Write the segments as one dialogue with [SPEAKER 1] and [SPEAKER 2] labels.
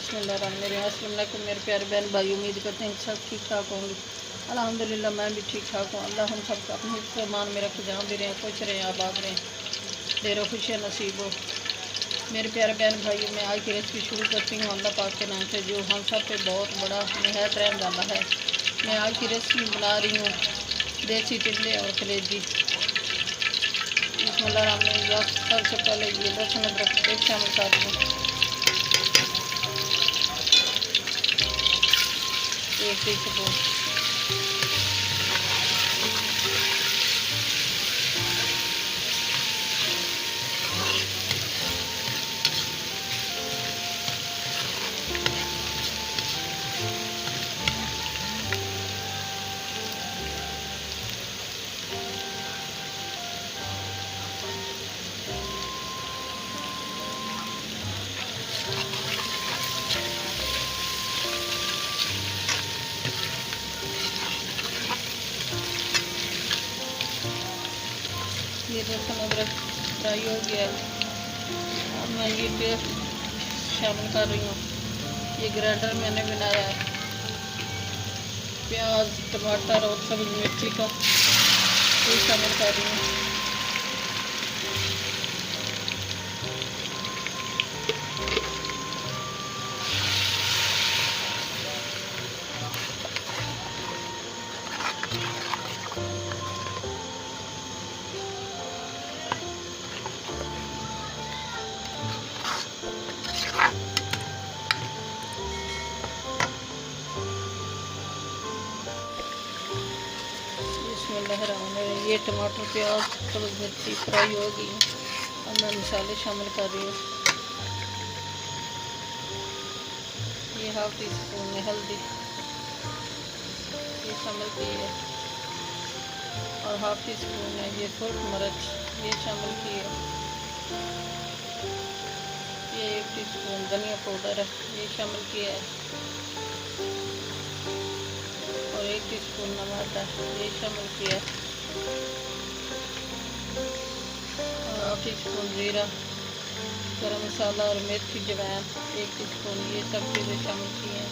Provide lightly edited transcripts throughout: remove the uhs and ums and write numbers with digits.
[SPEAKER 1] अस्सलाम वालेकुम मेरे प्यारे बहन भाई, उम्मीद करते हैं सब ठीक ठाक होंगे। अल्हम्दुलिल्लाह मैं भी ठीक ठाक हूँ। अल्लाह हम सबको अपने हिफ्ज़ मान में रखे, जहाँ भी रहें खुश रहें आबाद रहें, ढेरों खुशियाँ नसीब हो। मेरे प्यारे बहन भाई, मैं आज की रेसिपी शुरू करती हूँ अल्लाह पाक के नाम से, जो हम सब पे बहुत बड़ा नहायत रहम वाला है। मैं आज की रेसिपी बना रही हूँ देसी टिंडे और कलेजी। सबसे पहले ये लहसुन अदरक पेस्ट शामिल कर रही हूँ, 1 टीस्पून। ये लहसुन अदरक फ्राई हो गया है। अब मैं ये पेस्ट शामिल कर रही हूँ। ये ग्राइंडर मैंने बनाया है, प्याज टमाटर और सब्ज़ मिर्ची का ये शामिल कर रही हूँ। ये टमाटर प्याज सब्ज़ मिर्ची फ्राई हो गई। अब मैं मसाले शामिल कर रही हूँ। ये हाफ टी स्पून में हल्दी ये शामिल की है, और हाफ टी स्पून है ये सुर्ख मिर्च ये शामिल की है। ये 1 टीस्पून धनिया पाउडर है ये शामिल किया है, और 1 टीस्पून नमक है ये शामिल किया है, और हाफ टीस्पून जीरा, गरम मसाला और मेथी अजवाइन 1 टीस्पून ये सब चीज़ें शामिल की हैं।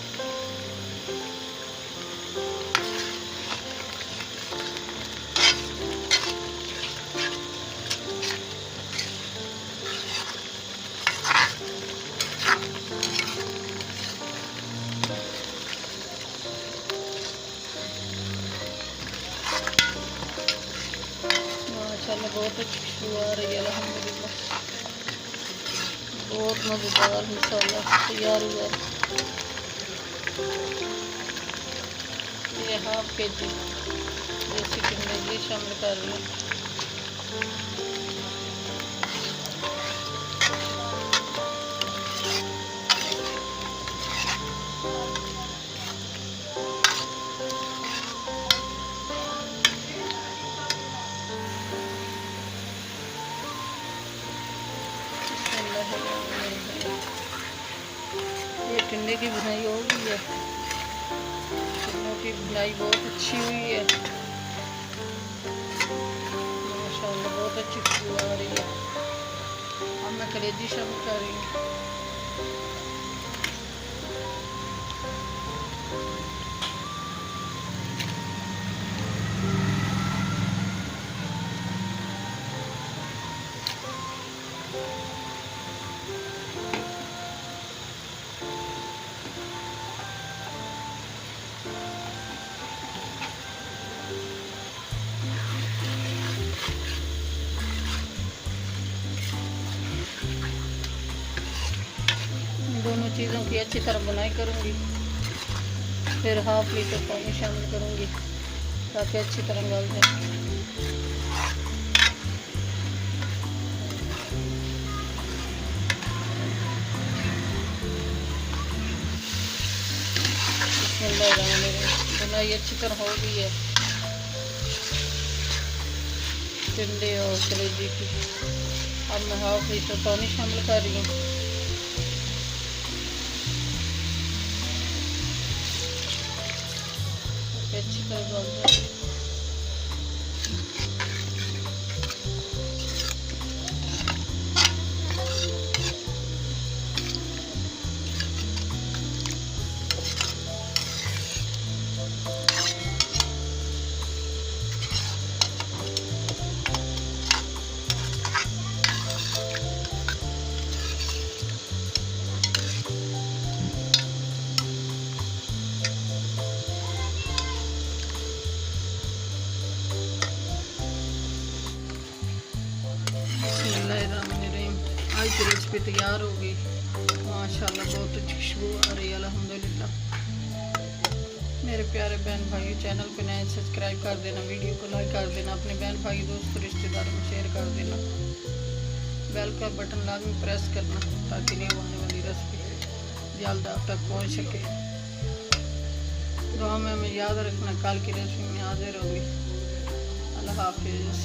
[SPEAKER 1] माशाल्लाह बहुत अच्छी खुशबू आ रही है। अल्हम्दुलिल्लाह बहुत मज़ेदार मसाला तैयार हुआ है। ये हाफ केजी देसी टिंडे ये शामिल कर रही हूँ। ये टिंडे की बुनाई हो गई है, टिंडों की बुनाई बहुत अच्छी हुई है। माशाल्लाह बहुत अच्छी खुशबू आ रही है। अब मैं कलेजी शामिल कर रही हूँ। दोनों चीज़ों की अच्छी तरह बुनाई करूँगी, फिर हाफ लीटर पानी शामिल करूँगी ताकि अच्छी तरह गल जाए। बुनाई अच्छी तरह हो गई है टिंडे और कलेजी की। अब मैं हाफ लीटर पानी शामिल कर रही हूँ। अच्छी तरह गल जाए। आज की रेसिपी तैयार हो गई माशाल्लाह, बहुत अच्छी खुशबू आ रही है अल्हम्दुलिल्लाह। मेरे प्यारे बहन भाई, चैनल को नए सब्सक्राइब कर देना, वीडियो को लाइक कर देना, अपने बहन भाई दोस्त रिश्तेदारों में शेयर कर देना, बेल का बटन लाजमी प्रेस करना ताकि न्यू आने वाली रेसिपी जल्द आप तक पहुंच सके। दुआ में हमें याद रखना, कल की रेसिपी में हाजिर होंगी। अल्लाह हाफिज़।